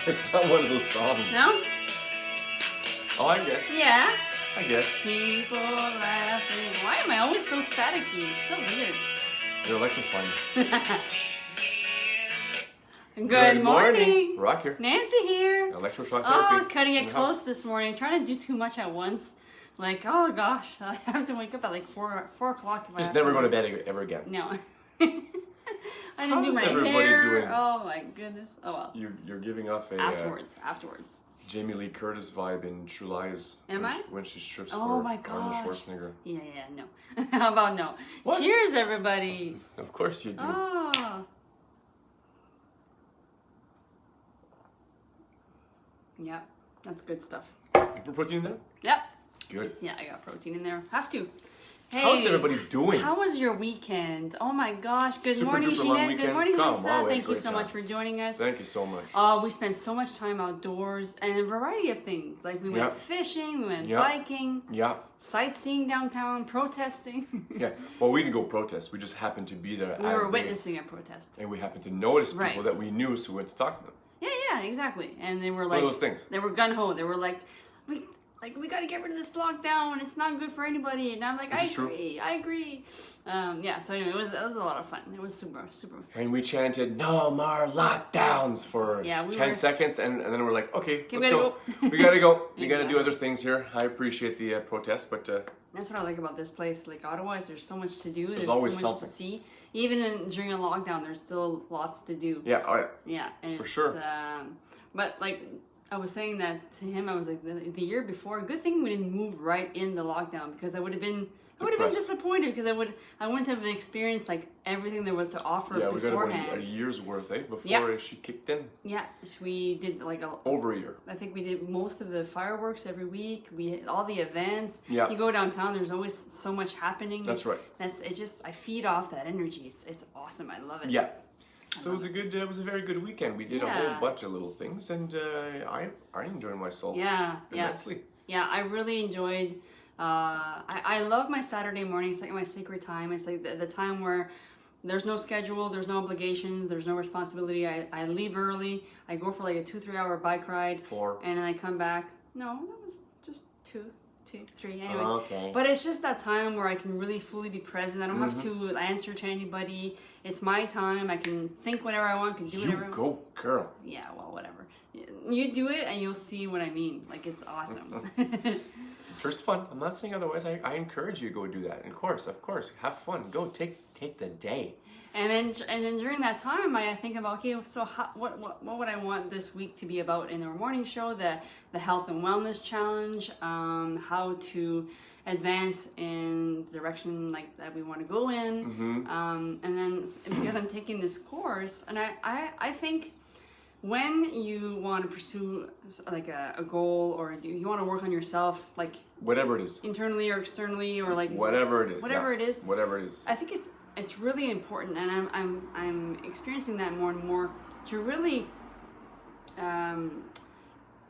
It's not one of those songs. No? Oh, I guess. Yeah. I guess. People laughing. Why am I always so staticky? It's so weird. You're electrifying. Good morning. Rock here. Nancy here. Electroshock Oh, therapy. cutting in it the close house. this morning. Trying to do too much at once. Like, oh gosh, I have to wake up at like 4 o'clock. If I Just have never to. go to bed ever again. No. I didn't do How's my everybody hair. doing? Oh my goodness. Oh well. You're giving off a Afterwards. Jamie Lee Curtis vibe in True Lies. Am when I? when she strips Oh for my Arnold gosh. Schwarzenegger. Yeah, no. How about no? What? Cheers, everybody. Of course you do. Oh. Yep, that's good stuff. You put protein in there? Yep. Good. Yeah, I got protein in there. Have to. Hey, How's everybody doing? How was your weekend? Oh my gosh. Good Super morning, duper long Jeanette. Good weekend. morning, Come Lisa. on, Thank you great so job. much for joining us. Thank you so much. We spent so much time outdoors and a variety of things. Like we went Yep. fishing, we went Yep. biking, Yeah. sightseeing downtown, protesting. Yeah. Well, we didn't go protest. We just happened to be there We as were they- witnessing a protest. and we happened to notice people Right. that we knew, so we went to talk to them. Yeah, exactly. And they were One like of those things. They were gun ho. They were like, we got to get rid of this lockdown. It's not good for anybody. And I'm like, Which I is true. agree. I agree. Yeah. So anyway, it was a lot of fun. It was super. And we chanted, "No more lockdowns" for Yeah, we 10 were- seconds, and then we're like, okay, Okay, let's we go. gotta go. We gotta go. We gotta do Exactly. other things here. I appreciate the protest, but That's what I like about this place. Like Ottawa, is there's so much to do. There's always so much something. to see. Even during a lockdown, there's still lots to do. yeah, all right. Yeah, and For it's, sure. But like I was saying that to him, I was like the year before. Good thing we didn't move right in the lockdown because I would have been Depressed. disappointed because I wouldn't have experienced like everything there was to offer Yeah, we got about beforehand. a year's worth, before Yeah. she kicked in. Yeah, we did like Over a year. I think we did most of the fireworks every week. We had all the events. Yeah. You go downtown, there's always so much happening. That's right. I feed off that energy. It's awesome. I love it. Yeah. So it was a very good weekend. We did a Yeah. whole bunch of little things, and I enjoyed myself Yeah. immensely. Yeah, I really enjoyed. I love my Saturday morning. It's like my sacred time. It's like the time where there's no schedule, there's no obligations, there's no responsibility. I leave early. I go for like a 2-3 hour bike ride. 4. And then I come back. No, that was just 2, 3. Anyway. Okay. But it's just that time where I can really fully be present. I don't have Mm-hmm. to answer to anybody. It's my time. I can think whatever I want. Can do whatever. You go, girl. Yeah, well, whatever. You do it and you'll see what I mean. Like, it's awesome. First fun. I'm not saying otherwise. I encourage you to go do that. Of course. Have fun. Go take the day. And then during that time, I think about, okay, so what would I want this week to be about in our morning show? The health and wellness challenge, how to advance in the direction like that we want to go in. Mm-hmm. And then because I'm taking this course, and I think when you want to pursue like a goal or you want to work on yourself, like Whatever it is. internally or externally, or like Whatever it is. Whatever yeah. it is. Whatever it is. I think it's really important, and I'm experiencing that more and more, to really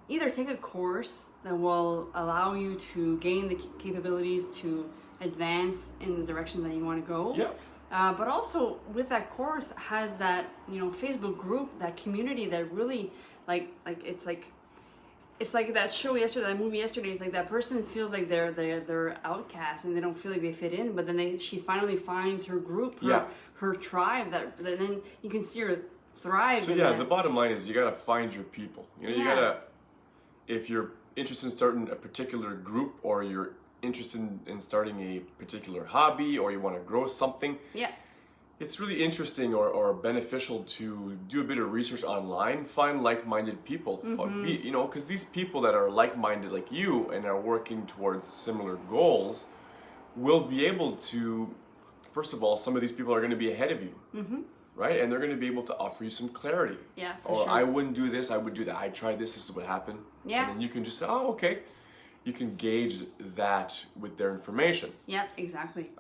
either take a course that will allow you to gain the capabilities to advance in the direction that you want to go. Yeah. But also with that course has that Facebook group, that community that really it's like that show yesterday, that movie yesterday. It's like that person feels like they're outcast and they don't feel like they fit in. But then she finally finds her group, her tribe. That then you can see her thrive. So in yeah, that. the bottom line is you gotta find your people. You gotta, if you're interested in starting a particular group, or you're interested in starting a particular hobby, or you want to grow something. Yeah. It's really interesting or beneficial to do a bit of research online, find like-minded people, because these people that are like-minded like you and are working towards similar goals will be able to, first of all, some of these people are going to be ahead of you, right? And they're going to be able to offer you some clarity. Yeah, for Or sure. I wouldn't do this, I would do that. I tried this is what happened. Yeah. And then you can just say, oh, okay. You can gauge that with their information. Yeah, exactly.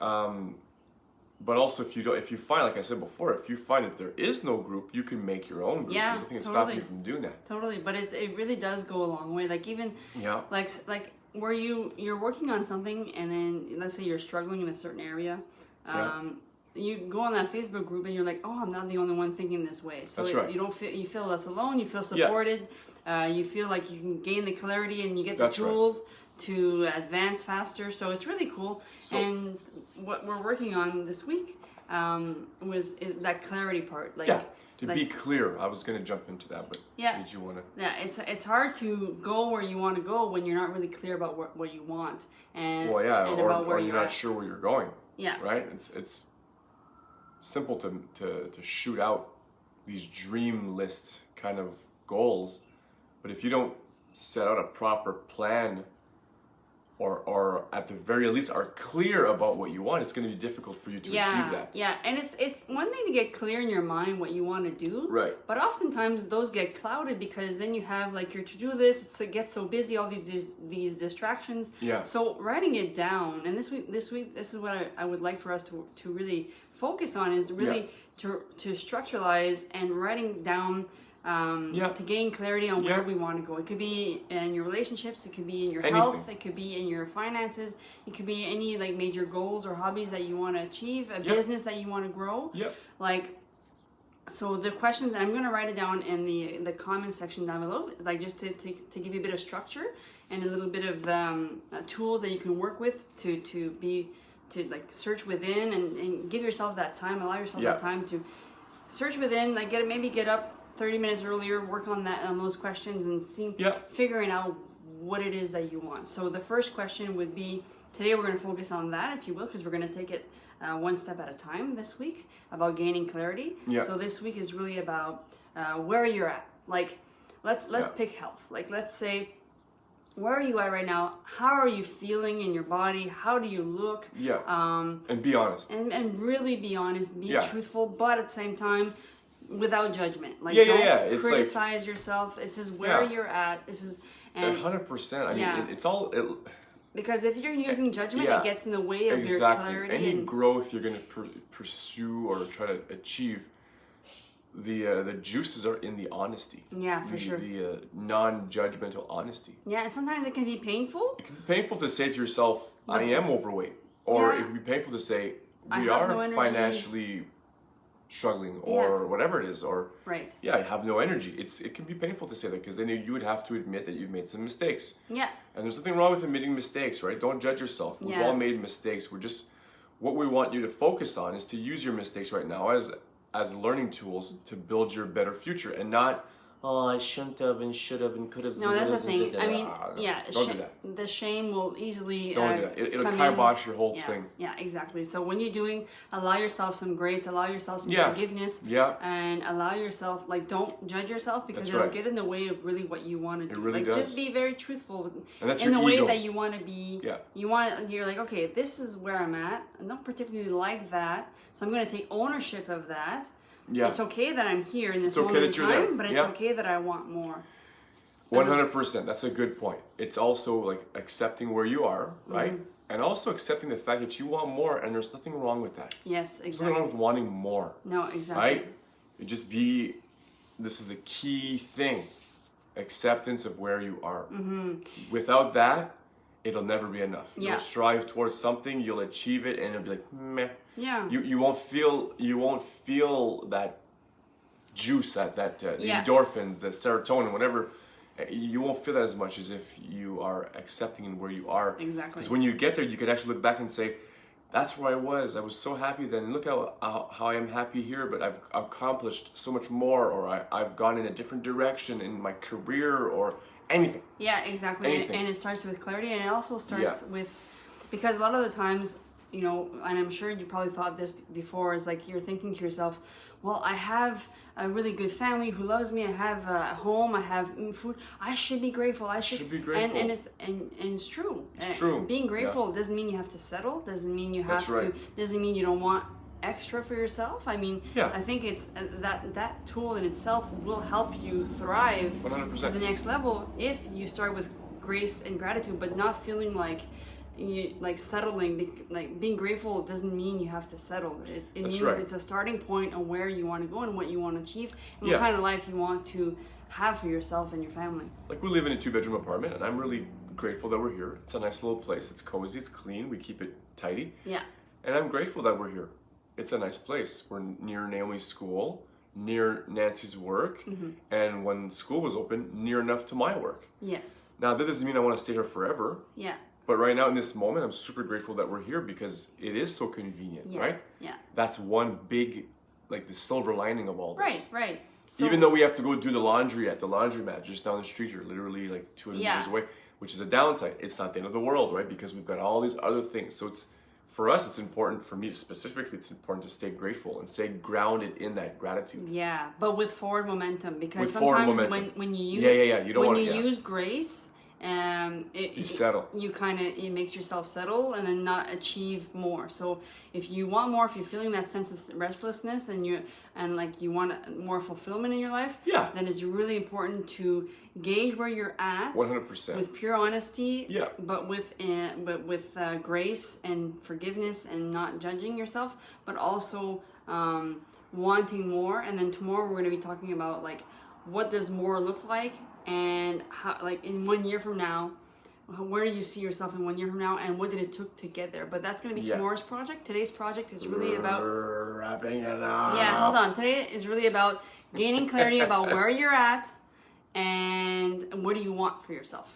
But also, if you find, like I said before, if you find that there is no group, you can make your own group. Yeah, There's nothing that's totally. stopping you from doing that. Totally, but it really does go a long way. Like even Yeah. like where you're working on something, and then let's say you're struggling in a certain area, Yeah. you go on that Facebook group and you're like, oh, I'm not the only one thinking this way. So That's right. you feel less alone. You feel supported. You feel like you can gain the clarity and you get the tools to advance faster. So it's really cool. And what we're working on this week is that clarity part. To be clear. I was going to jump into that, but did you want to? Yeah, it's hard to go where you want to go when you're not really clear about what you want and about where you're not sure where you're going. Yeah. Right? It's simple to shoot out these dream list kind of goals, but if you don't set out a proper plan or at the very least are clear about what you want, it's going to be difficult for you to achieve that. Yeah, and it's one thing to get clear in your mind what you want to do. Right. But oftentimes those get clouded because then you have like your to-do list, it gets so busy, all these distractions. Yeah. So writing it down, and this week, this is what I would like for us to really focus on is really to structuralize and writing down to gain clarity on where we want to go. It could be in your relationships, it could be in your health, it could be in your finances, it could be any like major goals or hobbies that you want to achieve, a business that you want to grow. So the questions, I'm going to write it down in the comment section down below, like just to give you a bit of structure and a little bit of tools that you can work with to like search within and give yourself that time, allow yourself that time to search within, like get up 30 minutes earlier, work on those questions and figuring out what it is that you want. So the first question would be, today we're going to focus on that, if you will, because we're going to take it one step at a time this week about gaining clarity. So this week is really about where you're at. Like, let's pick health. Like, let's say, where are you at right now? How are you feeling in your body? How do you look? And be honest. And really be honest, be truthful, but at the same time, without judgment. Like, It's criticize yourself. It's just where you're at. This is 100%. I mean, it's all. Because if you're using judgment, it gets in the way of your clarity. Any growth you're going to pursue or try to achieve, the juices are in the honesty. Yeah, for sure. The non-judgmental honesty. Yeah, and sometimes it can be painful. It can be painful to say to yourself, I am overweight. Or it can be painful to say, we are financially struggling or whatever it is, or I have no energy. It can be painful to say that because then you would have to admit that you've made some mistakes. And there's nothing wrong with admitting mistakes, right? Don't judge yourself. We've all made mistakes. What we want you to focus on is to use your mistakes right now as learning tools to build your better future, and not, oh, I shouldn't have and should have and could have. No, that's the thing. I mean, don't do that. The shame will easily don't do that. It'll kibosh your whole thing. Yeah, exactly. So when you're doing, allow yourself some grace, allow yourself some forgiveness, and allow yourself, like, don't judge yourself because it'll get in the way of really what you want to do. It really does. Just be very truthful in the way that you want to be. You're like, okay, this is where I'm at. I don't particularly like that, so I'm going to take ownership of that. It's okay that I'm here in this moment in time, but it's okay that I want more. 100%. That's a good point. It's also like accepting where you are, right? And also accepting the fact that you want more, and there's nothing wrong with that. Yes, exactly. There's nothing wrong with wanting more. No, exactly. Right? This is the key thing. Acceptance of where you are. Without that, it'll never be enough. You'll strive towards something, you'll achieve it, and it'll be like, meh. You won't feel that juice, that the endorphins, the serotonin, whatever. You won't feel that as much as if you are accepting where you are. Exactly. Because when you get there, you could actually look back and say, that's where I was. I was so happy then. Look how I am happy here, but I've accomplished so much more, or I've gone in a different direction in my career, or anything. Yeah, exactly. And it starts with clarity, and it also starts with, because a lot of the times, you know, and I'm sure you probably thought this before, is like you're thinking to yourself, well, I have a really good family who loves me, I have a home, I have food, I should be grateful, I should be grateful. And it's true. It's true. Being grateful doesn't mean you have to settle, doesn't mean you have to, doesn't mean you don't want extra for yourself. I mean, I think it's that tool in itself will help you thrive 100%. to the next level if you start with grace and gratitude, but not feeling like settling. Like, being grateful doesn't mean you have to settle. It means it's a starting point on where you want to go and what you want to achieve and what kind of life you want to have for yourself and your family. Like, we live in a 2-bedroom apartment, and I'm really grateful that we're here. It's a nice little place. It's cozy, it's clean, we keep it tidy. And I'm grateful that we're here. it's a nice place. We're near Naomi's school, near Nancy's work, and when school was open, near enough to my work. Yes. Now, that doesn't mean I want to stay here forever. Yeah. But right now, in this moment, I'm super grateful that we're here because it is so convenient, Yeah. right? Yeah. That's one big, like the silver lining of all this. Right. So, Even though we have to go do the laundry at the laundromat just down the street here, literally like 200 Yeah. meters away, which is a downside. It's not the end of the world, right? Because we've got all these other things. So it's, for us, it's important, for me specifically, it's important to stay grateful and stay grounded in that gratitude. yeah, but with forward momentum, because With forward sometimes momentum. when you use You don't when want you to, use grace, you settle. You kind of, it makes yourself settle and then not achieve more. So if you want more, if you're feeling that sense of restlessness and like you want more fulfillment in your life, Yeah. then it's really important to gauge where you're at 100%. with pure honesty, Yeah. but with grace and forgiveness and not judging yourself, but also wanting more. And then tomorrow we're going to be talking about like what does more look like, and how, like in 1 year from now, where do you see yourself in 1 year from now, and what did it took to get there? But that's going to be Yeah. tomorrow's project. Today's project is really about wrapping it up. yeah, hold on. Today is really about gaining clarity about where you're at and what do you want for yourself,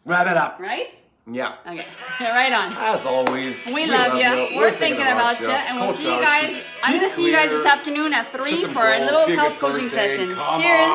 Wrap it up. right? Yeah. Okay, right on. As always, We love you. We're thinking about you, and we'll see you guys. I'm gonna see you guys this afternoon at 3 for a little health coaching session. Cheers.